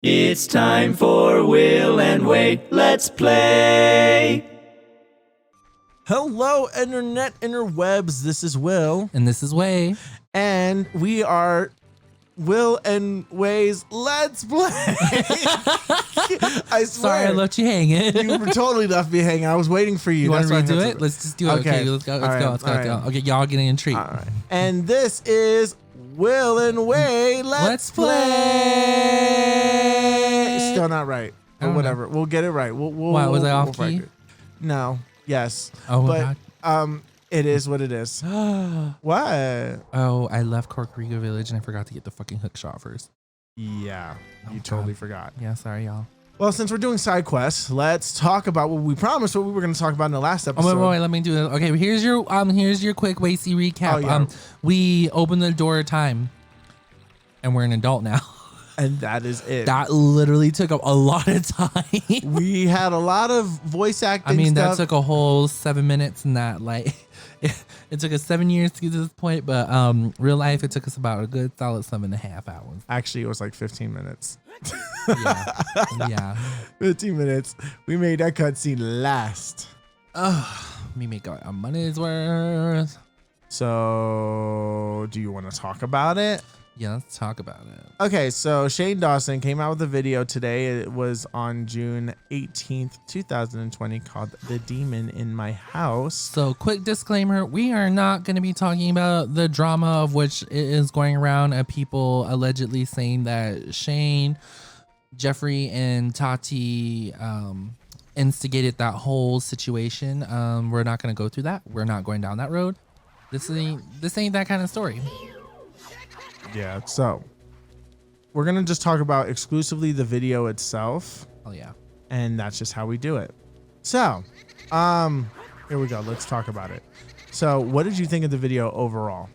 It's time for Will and Way. Let's play. Hello, internet interwebs. This is Will, And this is Way. and we are Will and Way's Let's Play. I swear. Sorry, I left you hanging. You totally left me hanging. I was waiting for you. You want to That's why I redo had it? to- Let's just do it. Okay, let's go. Let's go. Okay, y'all getting a treat. All right. And this is Will and Way. Let's play. Still not right, I but don't whatever. We'll get it right. We'll Why, was I off we'll find key? it. No. Yes. Oh, but God. it is what it is. What? Oh, I left Corkriga Village and I forgot to get the fucking hook shot first. Yeah, Oh, you totally God. forgot. Yeah, sorry, y'all. Well, since we're doing side quests, let's talk about what we promised what we were going to talk about in the last Oh, episode. wait, let me do it. Okay, here's your quick Wacy recap. Oh, yeah. We opened the door of time and we're an adult now. And that is it. That literally took up a lot of time. We had a lot of voice acting I mean, stuff. that took a whole 7 minutes, and that like it took us 7 years to get to this point. But real life, it took us about a good solid 7.5 hours. Actually, it was like 15 minutes. Yeah, yeah. 15 minutes. We made that cutscene last. Me make our money's worth. So, do you want to talk about it? Yeah, let's talk about it. Okay, so Shane Dawson came out with a video today. It was on June 18th, 2020, called The Demon in My House. So, quick disclaimer: we are not going to be talking about the drama of which is going around of people allegedly saying that Shane, Jeffrey, and Tati instigated that whole situation. We're not going to go through that. We're not going down that road. This ain't that kind of story. Yeah, so we're going to just talk about exclusively the video itself, Oh yeah. and that's just how we do it. So, here we go. Let's talk about it. So, what did you think of the video overall?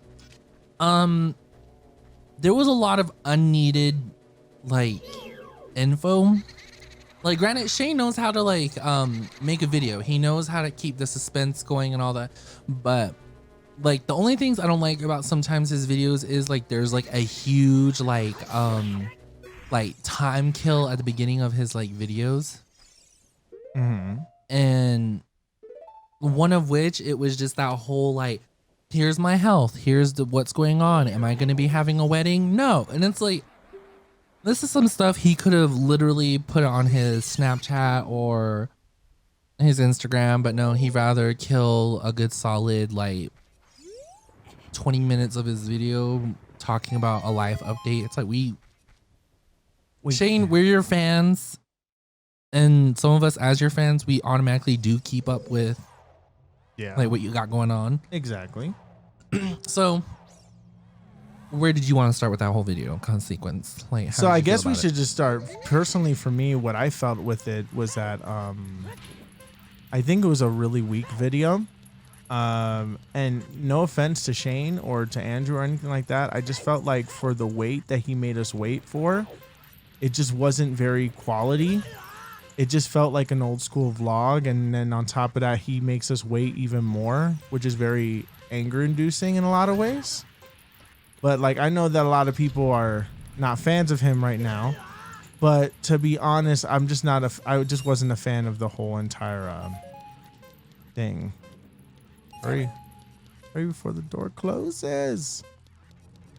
There was a lot of unneeded like info. Like, granted, Shane knows how to like make a video. He knows how to keep the suspense going and all that. But like, the only things I don't like about sometimes his videos is like there's like a huge like time kill at the beginning of his like videos. Mm-hmm. And one of which it was just that whole like, here's my health, here's what's going on, am I going to be having a wedding? No. And it's like, this is some stuff he could have literally put on his Snapchat or his Instagram, but no, he'd rather kill a good solid like 20 minutes of his video talking about a life update. It's like, Shane, we're your fans, and some of us as your fans, we automatically do keep up with like what you got going on. Exactly. So where did you want to start with that whole video sequence? Like, how So did I you feel guess we about should it? just start. Personally, for me, what I felt with it was that I think it was a really weak video. And no offense to Shane or to Andrew or anything like that, I just felt like for the wait that he made us wait for, it just wasn't very quality. It just felt like an old school vlog, and then on top of that, he makes us wait even more, which is very anger inducing in a lot of ways. But like, I know that a lot of people are not fans of him right now, but to be honest, I'm just not I just wasn't a fan of the whole entire thing. Hurry before the door closes.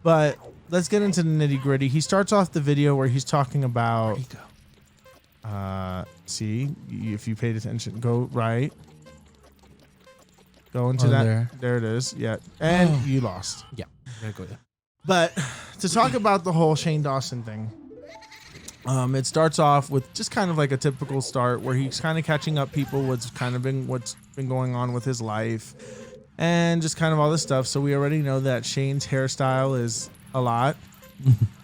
But let's get into the nitty gritty. He starts off the video where he's talking about, There you go. see, if you paid attention, go right. Go into Oh, that. there. There it is. Yeah. And Oh. you lost. Yeah. There you go. But to talk about the whole Shane Dawson thing, it starts off with just kind of like a typical start where he's kind of catching up people what's been going on with his life and just kind of all this stuff. So we already know that Shane's hairstyle is a lot.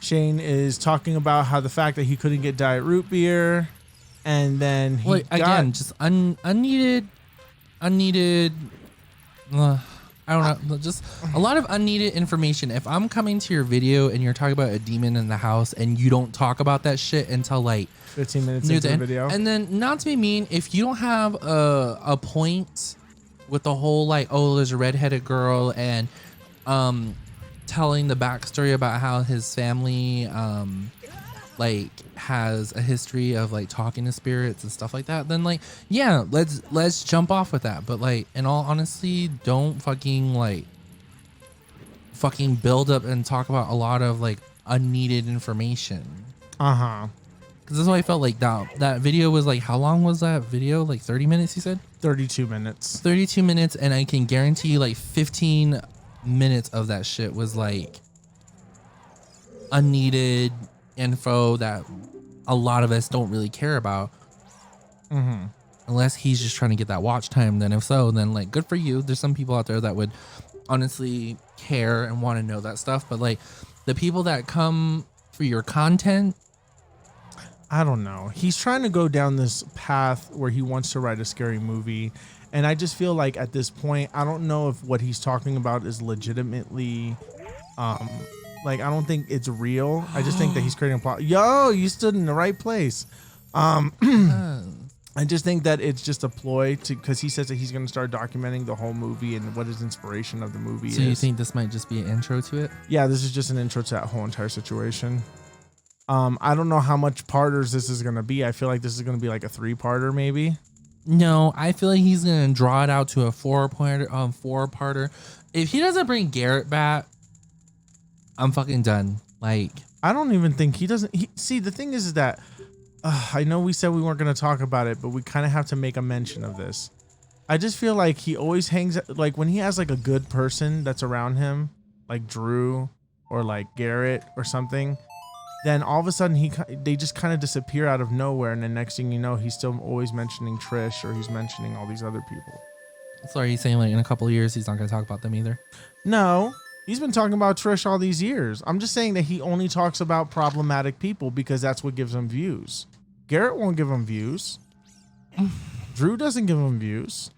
Shane is talking about how the fact that he couldn't get diet root beer, and then he just unneeded. I don't know, just a lot of unneeded information. If I'm coming to your video and you're talking about a demon in the house and you don't talk about that shit until like 15 minutes near into the the end, video. and then not to be mean, if you don't have a point with the whole like, oh, there's a redheaded girl and telling the backstory about how his family like has a history of like talking to spirits and stuff like that, then like yeah, let's jump off with that. But like in all honesty, don't fucking build up and talk about a lot of like unneeded information. Uh-huh. Because that's why I felt like that video was like, how long was that video? Like 30 minutes, you said? 32 minutes. 32 minutes, and I can guarantee you like 15 minutes of that shit was like unneeded info that a lot of us don't really care about. Mm-hmm. Unless he's just trying to get that watch time. Then if so, then like good for you. There's some people out there that would honestly care and want to know that stuff. But like the people that come for your content, I don't know. He's trying to go down this path where he wants to write a scary movie. And I just feel like at this point, I don't know if what he's talking about is legitimately, like, I don't think it's real. I just think that he's creating a plot. Yo, you stood in the right place. I just think that it's just a ploy because he says that he's going to start documenting the whole movie and what his inspiration of the movie is. So you think this might just be an intro to it? Yeah, this is just an intro to that whole entire situation. I don't know how much parters this is going to be. I feel like this is going to be like a 3-parter maybe. No, I feel like he's going to draw it out to a 4-parter. If he doesn't bring Garrett back, I'm fucking done. Like, I don't even think he doesn't. See, the thing is that I know we said we weren't going to talk about it, but we kind of have to make a mention of this. I just feel like he always hangs, like when he has like a good person that's around him, like Drew or like Garrett or something, then all of a sudden they just kind of disappear out of nowhere. And then next thing you know, he's still always mentioning Trish or he's mentioning all these other people. so are you saying like in a couple of years he's not going to talk about them either? No, he's been talking about Trish all these years. I'm just saying that he only talks about problematic people because that's what gives him views. Garrett won't give him views. Drew doesn't give him views.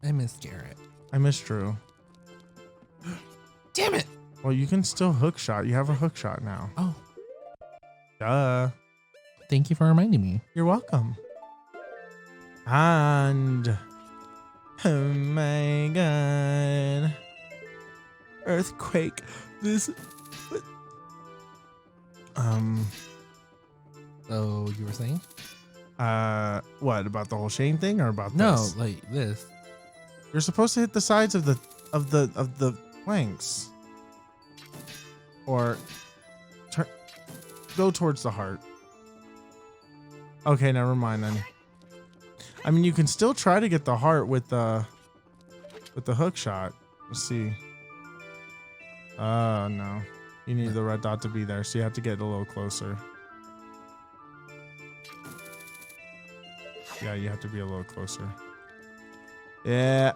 I miss Garrett. I miss Drew. Damn it. Well, you can still hook shot. You have a hook shot now. Oh, Duh. thank you for reminding me. You're welcome. And oh my god. Earthquake. This So you were saying? what about the whole Shane thing or about No, this? like this. You're supposed to hit the sides of the planks. Or go towards the heart. Okay, never mind then. I mean, you can still try to get the heart with the hook shot. Let's see. No. You need the red dot to be there, so you have to get a little closer. Yeah, you have to be a little closer. Yeah.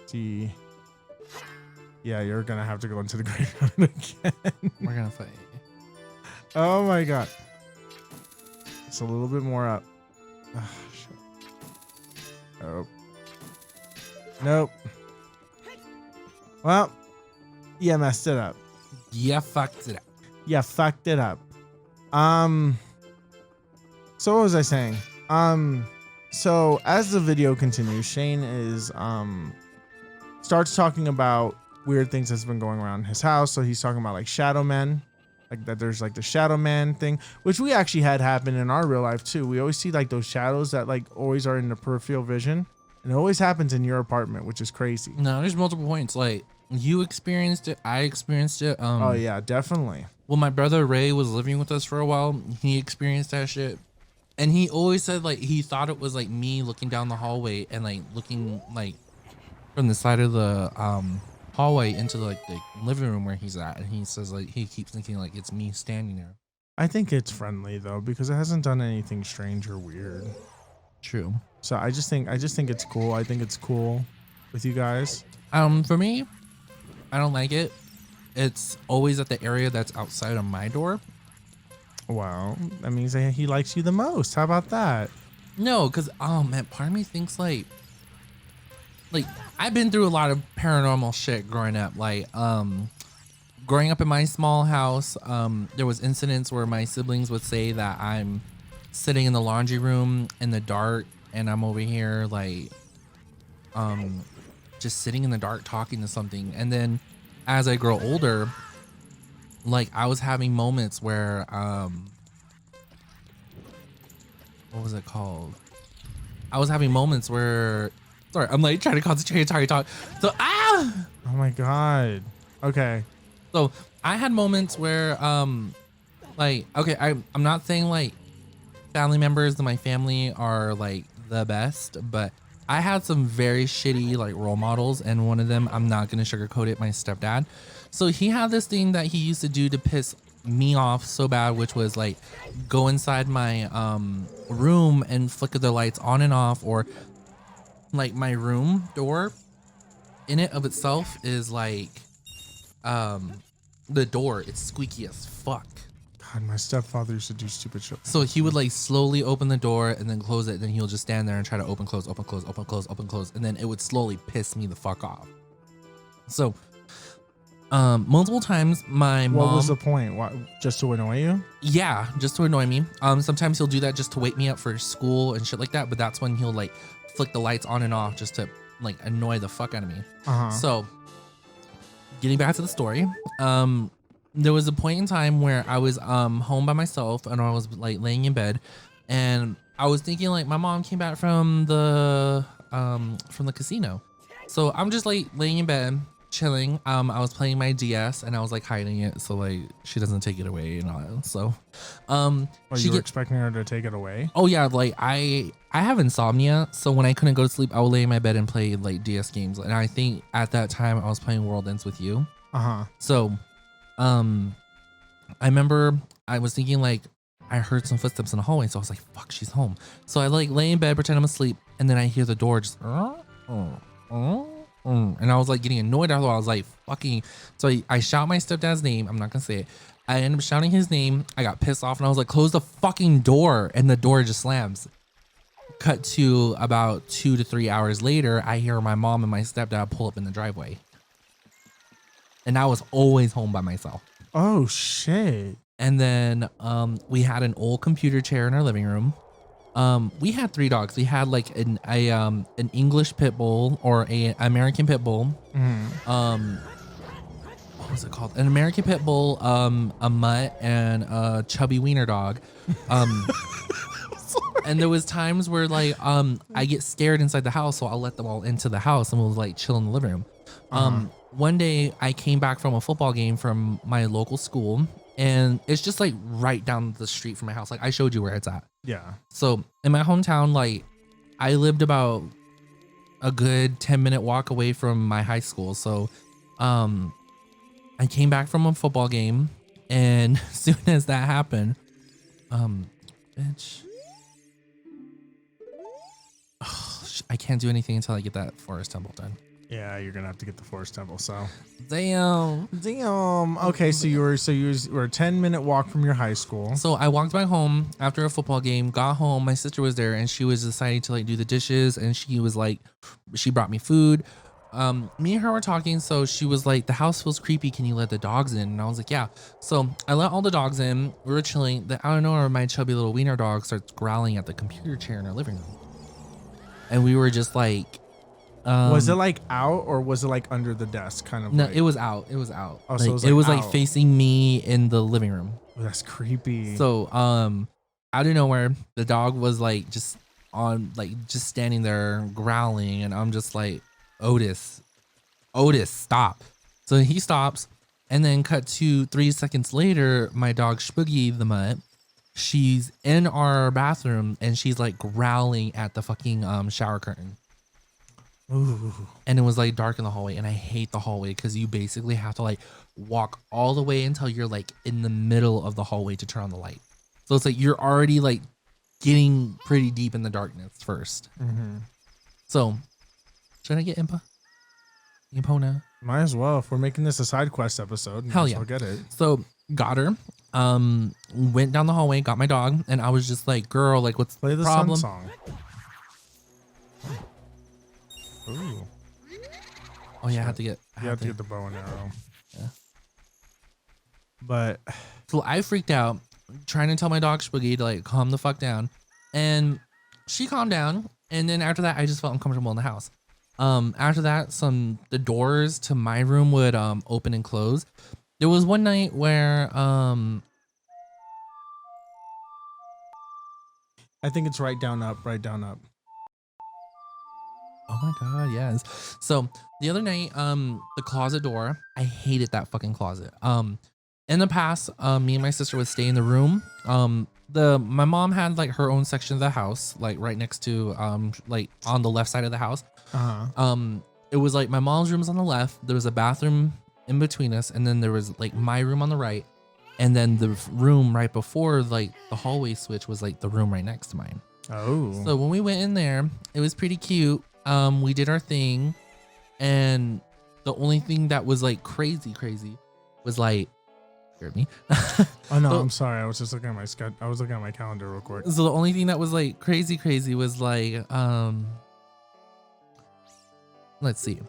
See. Yeah, you're gonna have to go into the graveyard again. We're going to fight. Oh my god. It's a little bit more up. Ah, shit. Oh. Nope. Well, you messed it up. Yeah, fucked it up. Yeah, fucked it up. So what was I saying? So as the video continues, Shane is starts talking about weird things that's been going around his house. So he's talking about like shadow men, like that there's like the shadow man thing, which we actually had happen in our real life too. We always see like those shadows that like always are in the peripheral vision, and it always happens in your apartment, which is crazy. No, there's multiple points. Like you experienced it, I experienced it. Oh yeah, definitely. Well, my brother Ray was living with us for a while. He experienced that shit. And he always said like he thought it was like me looking down the hallway and like looking like from the side of the hallway into like the living room where he's at. And he says like he keeps thinking like it's me standing there. I think it's friendly though, because it hasn't done anything strange or weird. True. So I just think it's cool. I think it's cool with you guys. For me, I don't like it. It's always at the area that's outside of my door. Wow, that means that he likes you the most. How about that? No, because oh man, part of me thinks like I've been through a lot of paranormal shit growing up. Like growing up in my small house, there was incidents where my siblings would say that I'm sitting in the laundry room in the dark and I'm over here like just sitting in the dark talking to something. And then as I grow older, like I was having moments where what was it called? I was having moments where, sorry, I'm like trying to concentrate and talk. So Oh my god. Okay. so I had moments where like, okay, I'm not saying like family members in my family are like the best, but I had some very shitty like role models, and one of them, I'm not gonna sugarcoat it, my stepdad. So he had this thing that he used to do to piss me off so bad, which was like go inside my room and flicker the lights on and off, or like my room door in it of itself is like the door, it's squeaky as fuck. God, my stepfather used to do stupid shit. So he would like slowly open the door and then close it. Then he'll just stand there and try to open, close, open, close, open, close, open, close. And then it would slowly piss me the fuck off. So multiple times my mom. What was the point? Why, just to annoy you? Yeah, just to annoy me. Sometimes he'll do that just to wake me up for school and shit like that. But that's when he'll like flick the lights on and off just to like annoy the fuck out of me. So getting back to the story, there was a point in time where I was home by myself and I was like laying in bed, and I was thinking like my mom came back from the casino. So I'm just like laying in bed chilling. I was playing my DS and I was like hiding it so like she doesn't take it away and all that. So You were expecting her to take it away? oh yeah, like I have insomnia, so when I couldn't go to sleep, I would lay in my bed and play like DS games. And I think at that time I was playing World Ends With You. So I remember I was thinking like I heard some footsteps in the hallway, so I was like, fuck, she's home. So I like lay in bed, pretend I'm asleep, and then I hear the door just and I was like getting annoyed. I was like fucking, so I shout my stepdad's name. I'm not gonna say it. I ended up shouting his name. I got pissed off and I was like, close the fucking door, and the door just slams. Cut to about 2 to 3 hours later, I hear my mom and my stepdad pull up in the driveway. And I was always home by myself. Oh shit. And then we had an old computer chair in our living room. We had 3 dogs. We had like an English pit bull, or a American pit bull. What was it called? An American pit bull, a mutt, and a chubby wiener dog. And there was times where like I get scared inside the house, so I'll let them all into the house and we'll like chill in the living room. One day I came back from a football game from my local school, and it's just like right down the street from my house. Like I showed you where it's at. Yeah. So in my hometown, like I lived about a good 10-minute walk away from my high school. So I came back from a football game, and as soon as that happened, bitch. I can't do anything until I get that forest temple done. Yeah, you're gonna have to get the forest temple. So Damn. Okay, so you were a 10-minute walk from your high school. So I walked back home after a football game, got home, my sister was there, and she was deciding to like do the dishes, and she was like, she brought me food. Me and her were talking, so she was like, the house feels creepy, can you let the dogs in? And I was like, yeah. So I let all the dogs in, we were chilling. I don't know, my chubby little wiener dog starts growling at the computer chair in our living room. And we were just like, was it like out, or was it like under the desk kind of? No, like, it was out. It was out. Oh, like, so it was like out. facing me in the living room. Oh, that's creepy. So out of nowhere, the dog was like just standing there growling, and I'm just like, Otis, stop. So he stops, and then cut to 3 seconds later, my dog Spooky the Mutt, she's in our bathroom and she's like growling at the fucking shower curtain. Ooh. And it was like dark in the hallway, and I hate the hallway because you basically have to like walk all the way until you're like in the middle of the hallway to turn on the light. So it's like you're already like getting pretty deep in the darkness first. So should I get Impa? Impona? Might as well. If we're making this a side quest episode, might Hell as yeah. well get it. So got her. Went down the hallway, got my dog, and I was just like, girl, like what's Play the problem? sun song. Ooh. Oh yeah, I had to get You have to get the bow and arrow. Yeah. But So I freaked out, trying to tell my dog Spooky to like calm the fuck down, and she calmed down. And then after that, I just felt uncomfortable in the house. After that, the doors to my room would open and close, There was one night where I think it's right down up, right down up. oh my god, yes. So the other night, the closet door, I hated that fucking closet. In the past, me and my sister would stay in the room. My mom had like her own section of the house, like right next to like on the left side of the house. It was like my mom's room's on the left, there was a bathroom in between us, and then there was like my room on the right, and then the room right before like the hallway switch was like the room right next to mine. Oh. So when we went in there, it was pretty cute. We did our thing, and the only thing that was like crazy was like, scared me. Oh no, So- I'm sorry. I was just looking at my I was looking at my calendar real quick. So the only thing that was like crazy was like, let's see.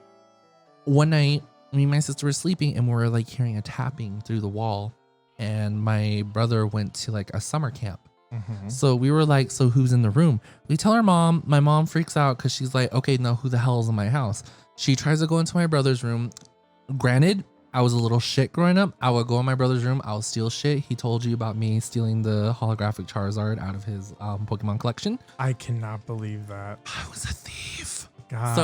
One night, me and my sister were sleeping, and we were like hearing a tapping through the wall, and my brother went to like a summer camp. Mhm. So we were like, so who's in the room? We tell our mom. My mom freaks out because she's like, okay, now who the hell is in my house? She tries to go into my brother's room. Granted, I was a little shit growing up. I would go in my brother's room. I'll steal shit. He told you about me stealing the holographic Charizard out of his Pokemon collection. I cannot believe that. I was a thief. God.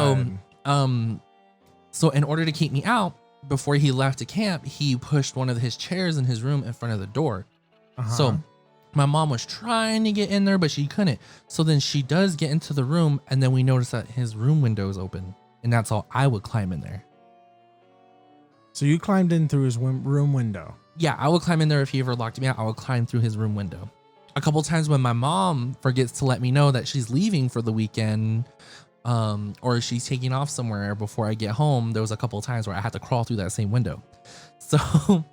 So in order to keep me out, before he left to camp, he pushed one of his chairs in his room in front of the door. So my mom was trying to get in there, but she couldn't. So then she does get into the room, and then we notice that his room window is open, and that's all I would climb in there. So you climbed in through his room window. Yeah, I would climb in there if he ever locked me out. I would climb through his room window. A couple times when my mom forgets to let me know that she's leaving for the weekend, or she's taking off somewhere before I get home, there was a couple of times where I had to crawl through that same window. So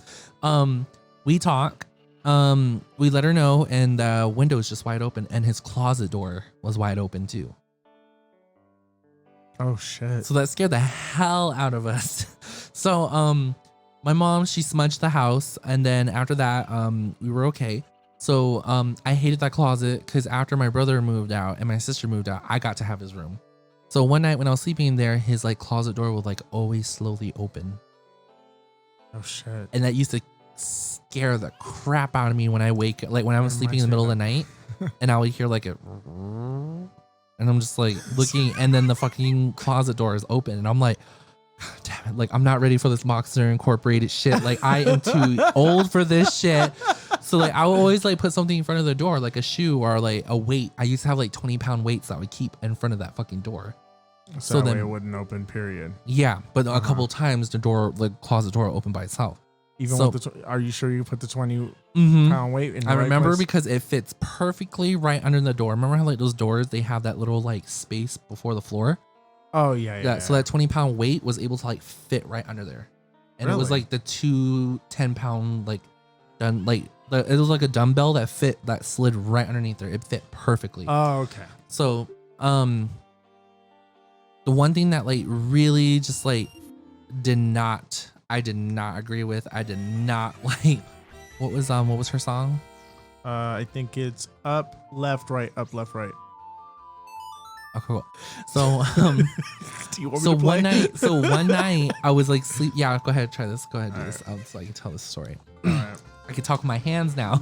we talk. We let her know, and the window is just wide open, and his closet door was wide open too. Oh shit. So that scared the hell out of us. So my mom, she smudged the house, and then after that we were okay. So I hated that closet because after my brother moved out and my sister moved out, I got to have his room. So one night when I was sleeping in there, his like closet door would like always slowly open, Oh shit. and that used to scare the crap out of me when I wake, like when I was sleeping in the middle of the night, and I would hear like a, and I'm just like looking, and then the fucking closet door is open, and I'm like, God damn it, like I'm not ready for this Monster Incorporated shit. Like I am too old for this shit. So like I would always like put something in front of the door, like a shoe or like a weight. I used to have like 20-pound weights that I would keep in front of that fucking door. So that way it wouldn't open, period. Yeah, but a couple times the door, the closet door, opened by itself. Even So- with the, are you sure you put the 20 Mhm. pound weight in the I right remember place? because it fits perfectly right under the door. Remember how like those doors, they have that little like space before the floor? Oh yeah. Yeah. So that 20-pound weight was able to like fit right under there. And it was Really? like the two 10-pound like done like it was like a dumbbell that slid right underneath there. It fit perfectly. Oh okay. So the one thing that like really just like I did not agree with. I did not like what was her song? I think it's up, left, right, up, left, right. Oh, cool. So Do you want me so to play? one night I was like sleep. Yeah, go ahead, try this. Go ahead, do All this. So I can tell this story. All right. I can talk with my hands now.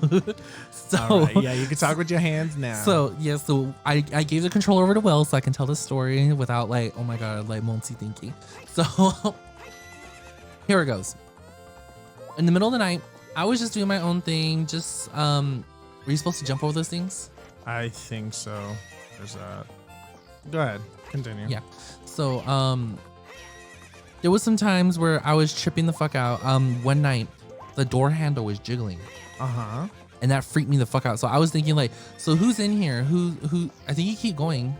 So All right. Yeah, you can talk with your hands now. So yeah, so I gave the controller over to Will so I can tell the story without like, oh my god, like multi-thinking. So here it goes. In the middle of the night, I was just doing my own thing. Just were you supposed to jump over those things? I think so. There's that. Go ahead. Continue. Yeah. So there was some times where I was tripping the fuck out. One night the door handle was jiggling. Uh-huh. And that freaked me the fuck out. So I was thinking like, so who's in here? Who I think you keep going.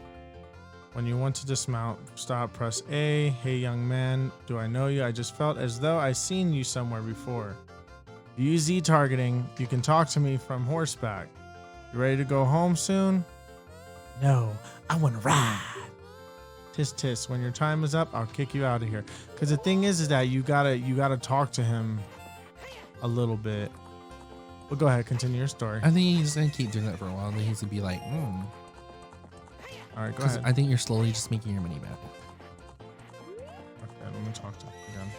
When you want to dismount, stop, press A. Hey, young man, do I know you? I just felt as though I seen you somewhere before. If you use Z targeting, you can talk to me from horseback. You ready to go home soon? No, I want to ride. Tisk tisk. When your time is up, I'll kick you out of here. Because the thing is that you gotta talk to him a little bit. Well, go ahead, continue your story. I think he's just gonna keep doing that for a while. And then he's gonna be like, All right, go 'cause ahead. I think you're slowly just making your money back. Okay, let me talk to him again.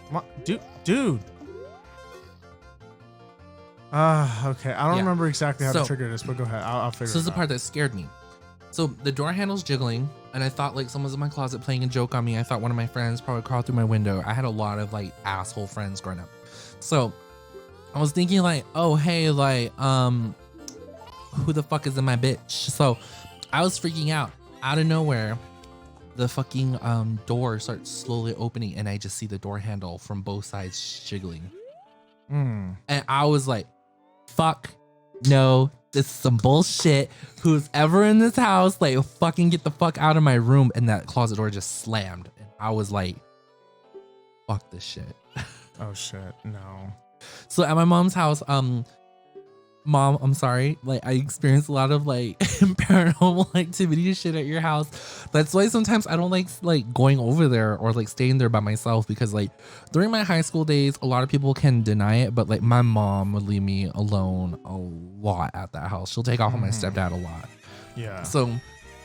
Come on, dude. Okay. I don't Yeah. remember exactly how to So- trigger this, but go ahead. I'll figure So this is it the out. part that scared me. So the door handle's jiggling, and I thought like someone's in my closet playing a joke on me. I thought one of my friends probably crawled through my window. I had a lot of like asshole friends growing up. So I was thinking like, oh hey, like who the fuck is in my bitch? So I was freaking out of nowhere. The fucking door starts slowly opening, and I just see the door handle from both sides jiggling. Mm. And I was like, fuck no, this is some bullshit. Who's ever in this house, like fucking get the fuck out of my room. And that closet door just slammed. And I was like, fuck this shit. Oh shit. No. So at my mom's house, Mom, I'm sorry. Like I experienced a lot of like paranormal activity and shit at your house. That's why sometimes I don't like going over there or like staying there by myself, because like during my high school days, a lot of people can deny it, but like my mom would leave me alone a lot at that house. She'll take off on my stepdad a lot. Yeah. So,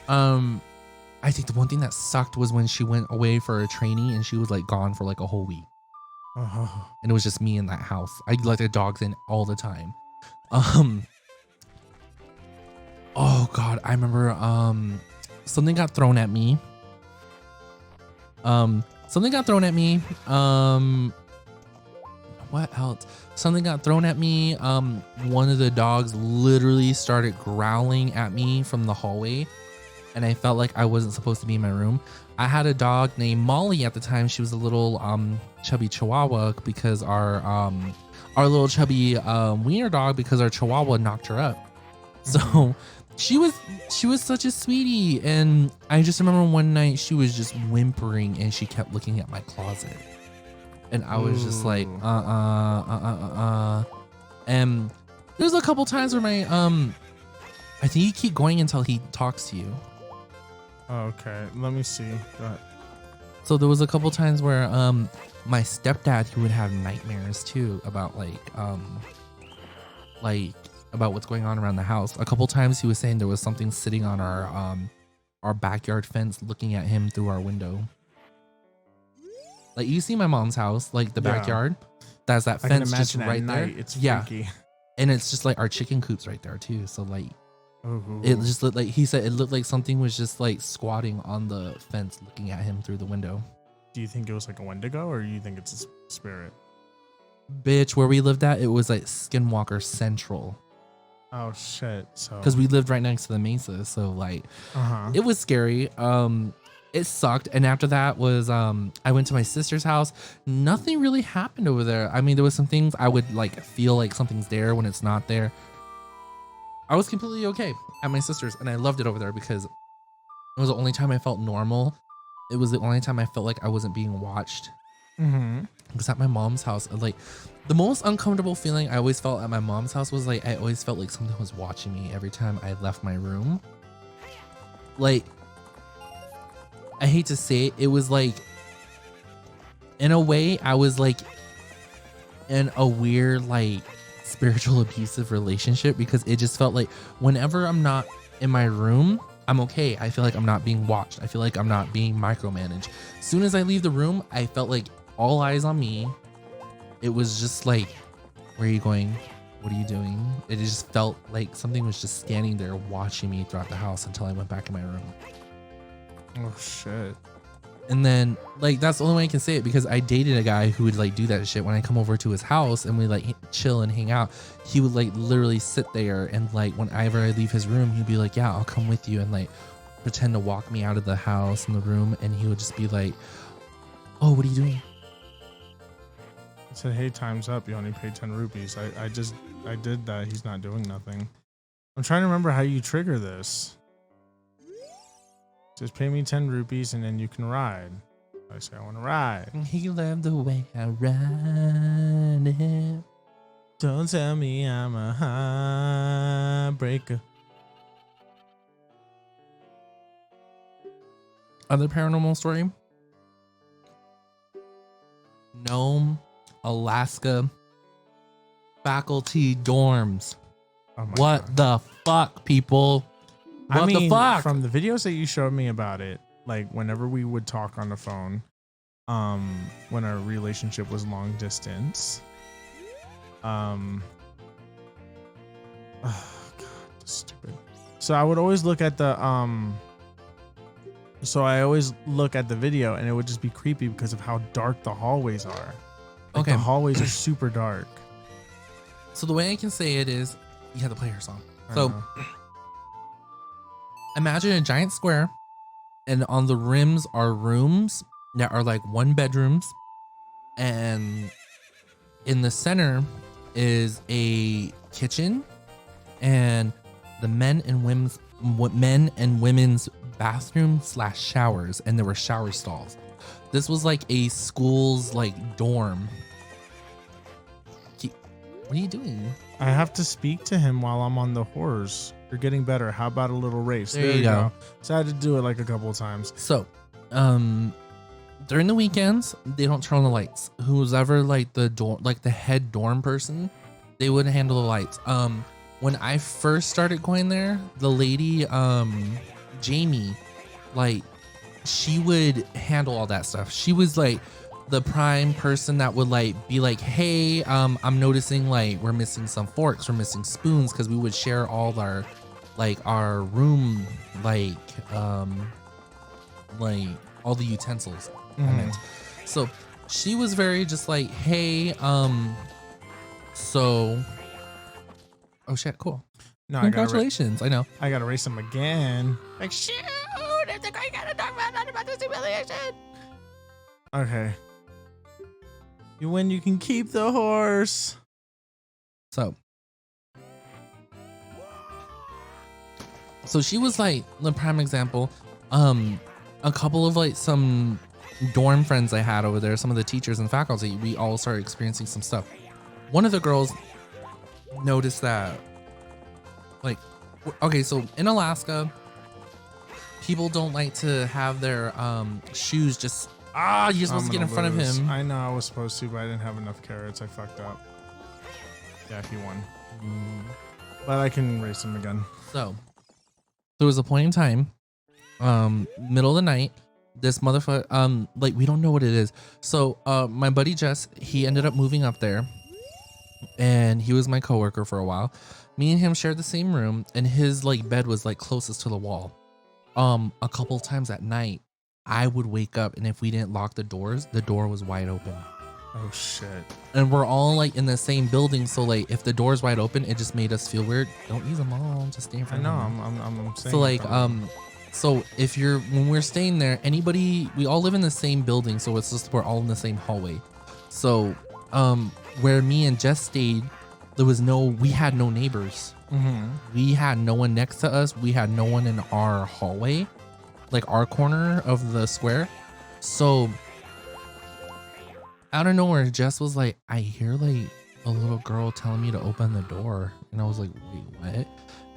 I think the one thing that sucked was when she went away for a training and she was like gone for like a whole week, Oh. and it was just me in that house. I let the dogs in all the time. Oh god, I remember something got thrown at me. Something got thrown at me. What else? Something got thrown at me. One of the dogs literally started growling at me from the hallway, and I felt like I wasn't supposed to be in my room. I had a dog named Molly at the time. She was a little chubby Chihuahua, because our little chubby wiener dog, because our Chihuahua knocked her up. So she was such a sweetie, and I just remember one night she was just whimpering and she kept looking at my closet, and I was just like and there's a couple times where my I think you keep going until he talks to you. Okay. Let me see. Go ahead. So there was a couple times where my stepdad, he would have nightmares too about like about what's going on around the house. A couple times he was saying there was something sitting on our backyard fence looking at him through our window. Like you see my mom's house, like the Yeah. backyard. That's that I can fence just imagine right at there. night it's Yeah. freaky. And it's just like our chicken coops right there too. So like Ooh. it just looked like, he said it looked like something was just like squatting on the fence looking at him through the window. Do you think it was like a Wendigo, or you think it's a spirit? Bitch, where we lived at, it was like Skinwalker Central. Oh shit. So. Because we lived right next to the mesa, so like it was scary. It sucked. And after that was I went to my sister's house. Nothing really happened over there. I mean, there was some things I would like feel like something's there when it's not there. I was completely okay at my sister's, and I loved it over there because it was the only time I felt normal. It was the only time I felt like I wasn't being watched. Because at my mom's house, like the most uncomfortable feeling I always felt at my mom's house was like I always felt like something was watching me every time I left my room. Like, I hate to say it, it was like, in a way, I was like in a weird like spiritual abusive relationship, because it just felt like whenever I'm not in my room, I'm okay. I feel like I'm not being watched. I feel like I'm not being micromanaged. As soon as I leave the room, I felt like all eyes on me. It was just like, where are you going? What are you doing? It just felt like something was just standing there watching me throughout the house until I went back in my room. Oh shit. And then like, that's the only way I can say it, because I dated a guy who would like do that shit. When I come over to his house and we like chill and hang out, he would like literally sit there, and like whenever I leave his room, he'd be like, yeah, I'll come with you, and like pretend to walk me out of the house and the room. And he would just be like, oh, what are you doing? I said, hey, time's up. You only paid 10 rupees. I did that. He's not doing nothing. I'm trying to remember how you trigger this. Just pay me 10 rupees and then you can ride. I say, I want to ride. He loved the way I ride it. Don't tell me I'm a heartbreaker. Other paranormal story. Nome, Alaska, faculty dorms. Oh my What God. the fuck, people? What the fuck? From the videos that you showed me about it, like whenever we would talk on the phone, when our relationship was long distance, Oh, God, stupid. So I would always look at the So I always look at the video, and it would just be creepy because of how dark the hallways are. Like, Okay. the hallways are super dark. So the way I can say it is, you have to play her song. I So know. imagine a giant square, and on the rims are rooms that are like 1 bedrooms, and in the center is a kitchen, and the men and women's bathroom / showers, and there were shower stalls. This was like a school's like dorm. What are you doing? I have to speak to him while I'm on the horse. You're getting better. How about a little race? There you go. So I had to do it like a couple of times. So, during the weekends, they don't turn on the lights. Who's ever like the dorm, like the head dorm person, they wouldn't handle the lights. When I first started going there, the lady, Jamie, like, she would handle all that stuff. She was like the prime person that would like be like, hey, I'm noticing like we're missing some forks, we're missing spoons, because we would share all our room, like all the utensils. I meant. So she was very just like, hey, so, oh shit, cool. No, Congratulations. I know. I gotta race him again. Like, shoot, it's a great kind of talk about this humiliation. Okay. You win, you can keep the horse. So she was like the prime example. A couple of like some dorm friends I had over there, some of the teachers and faculty, we all started experiencing some stuff. One of the girls noticed that, like, okay, so in Alaska, people don't like to have their shoes just you're supposed to get in front of him. I know I was supposed to, but I didn't have enough carrots. I fucked up. Yeah, he won. But I can race him again. So there was a point in time, middle of the night, this motherfucker, like, we don't know what it is. So my buddy Jess, he ended up moving up there, and he was my coworker for a while. Me and him shared the same room, and his like bed was like closest to the wall. A couple of times at night, I would wake up, and if we didn't lock the doors, the door was wide open. Oh shit. And we're all like in the same building, so like if the door's wide open, it just made us feel weird. Don't use them all, just stay in I front know. of them. I'm saying. So like so if when we're staying there, we all live in the same building, so it's just we're all in the same hallway. So where me and Jess stayed, we had no neighbors. We had no one next to us. We had no one in our hallway, like our corner of the square. So out of nowhere, Jess was like, I hear like a little girl telling me to open the door. And I was like, wait, what?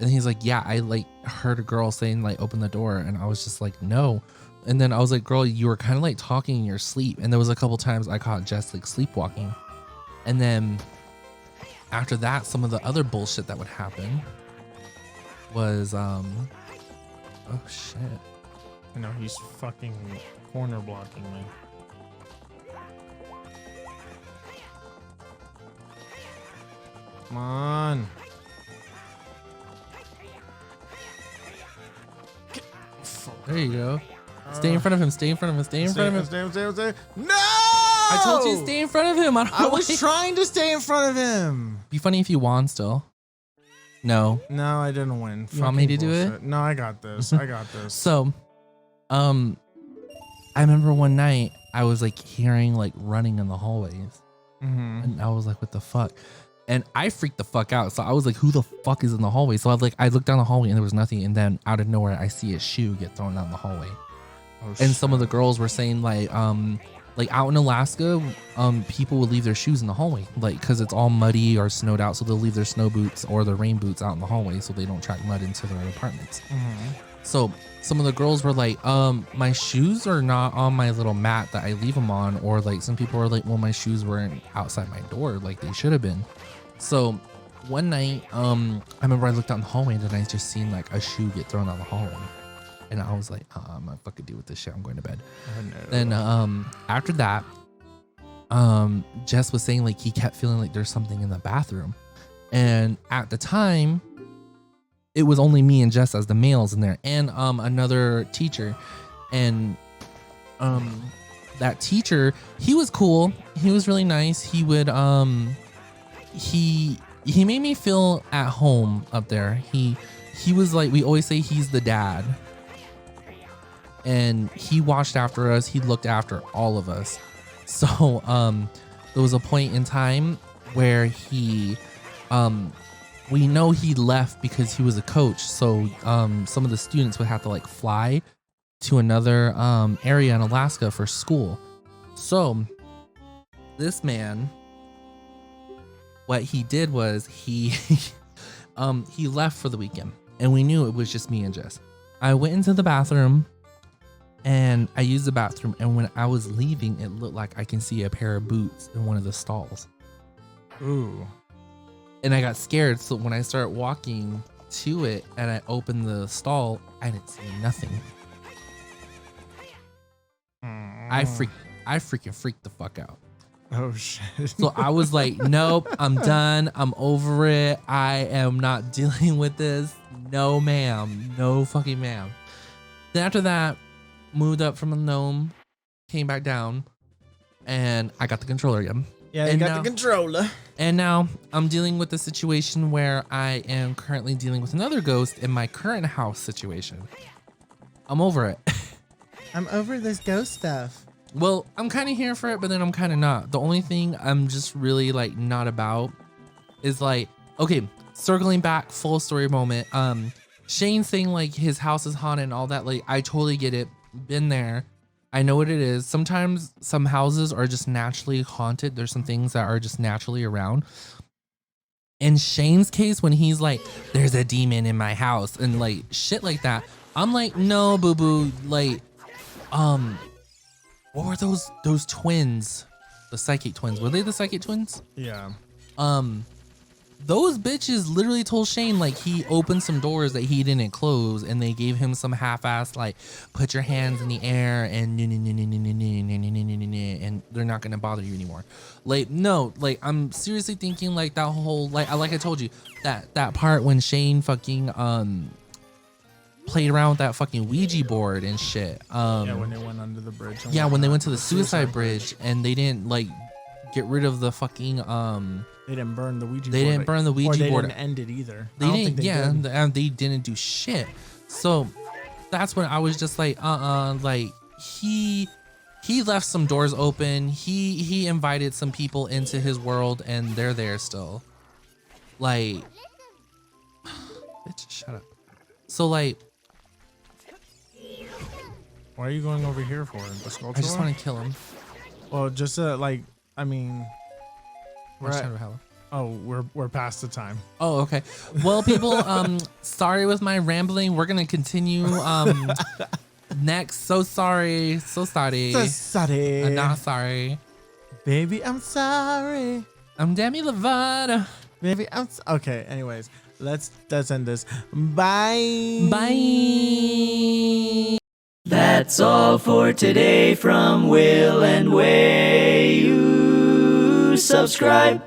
And he's like, yeah, I like heard a girl saying like, open the door. And I was just like, no. And then I was like, girl, you were kind of like talking in your sleep. And there was a couple times I caught Jess like sleepwalking. And then after that, some of the other bullshit that would happen was, oh shit. I know he's fucking corner blocking me. Come on. There you go. Stay in front of him. Stay in front of him. Stay in front of him. Stay. No! I told you stay in front of him. I was trying to stay in front of him. Be funny if you won still. No. No, I didn't win. You want me to Fucking do it? bullshit. No, I got this. I got this. So, I remember one night I was like hearing like running in the hallways, and I was like, "What the fuck?" And I freaked the fuck out. So I was like, "Who the fuck is in the hallway?" So I looked down the hallway and there was nothing. And then out of nowhere, I see a shoe get thrown down the hallway. Oh, And some of the girls were saying like out in Alaska, people would leave their shoes in the hallway, like, cause it's all muddy or snowed out. So they'll leave their snow boots or their rain boots out in the hallway so they don't track mud into their apartments. So some of the girls were like, my shoes are not on my little mat that I leave them on. Or like some people were like, well, my shoes weren't outside my door like they should have been. So one night, I remember I looked out in the hallway and then I just seen like a shoe get thrown down the hallway. And I was like, I'm not fucking deal with this shit. I'm going to bed. Oh, no. Then after that, Jess was saying like he kept feeling like there's something in the bathroom. And at the time, it was only me and Jess as the males in there, and another teacher, and that teacher, he was cool. He was really nice. He would he made me feel at home up there. He was like, we always say he's the dad, and he watched after us. He looked after all of us. So there was a point in time where he we know he left because he was a coach. So some of the students would have to like fly to another area in Alaska for school. So this man, what he did was he left for the weekend, and we knew it was just me and Jess. I went into the bathroom and I used the bathroom, and when I was leaving, it looked like I can see a pair of boots in one of the stalls. Ooh. And I got scared. So when I started walking to it and I opened the stall, I didn't see nothing. I freaking freaked the fuck out. Oh shit. So I was like, nope, I'm done. I'm over it. I am not dealing with this. No, ma'am. No fucking ma'am. Then after that, moved up from a gnome, came back down, and I got the controller again. Yeah, you And got now- the controller. And now I'm dealing with a situation where I am currently dealing with another ghost in my current house situation. I'm over it. I'm over this ghost stuff. Well, I'm kind of here for it, but then I'm kind of not. The only thing I'm just really like not about is like, okay, circling back, full story moment. Shane saying like his house is haunted and all that. Like, I totally get it. Been there. I know what it is. Sometimes some houses are just naturally haunted. There's some things that are just naturally around. In Shane's case, when he's like, there's a demon in my house and like shit like that, I'm like, no, boo boo. Like, what were those twins? The psychic twins. Were they the psychic twins? Yeah. Those bitches literally told Shane like he opened some doors that he didn't close, and they gave him some half-ass like put your hands in the air and and they're not gonna bother you anymore. Like, no, like I'm seriously thinking like that whole like I told you that part when Shane fucking played around with that fucking Ouija board and shit. Yeah, when they went under the bridge. Yeah, when they went to the suicide bridge and they didn't like get rid of the fucking They didn't burn the Ouija board. They didn't burn the Ouija or they board. didn't end it either. They I don't didn't. think they did. And they didn't do shit. So that's when I was just like, like he left some doors open. He invited some people into his world, and they're there still. Like, bitch, shut up. So like, Why are you going over here for? The sculpture? I just want to kill him. Well, just like, I mean, we're at, we're past the time. Oh, okay. Well, people, sorry with my rambling. We're gonna continue next. So sorry. So sorry. So sorry. I'm not sorry. Baby, I'm sorry. I'm Demi Lovato. Baby, okay. Anyways, let's end this. Bye. Bye. That's all for today from Will and Way. You subscribe.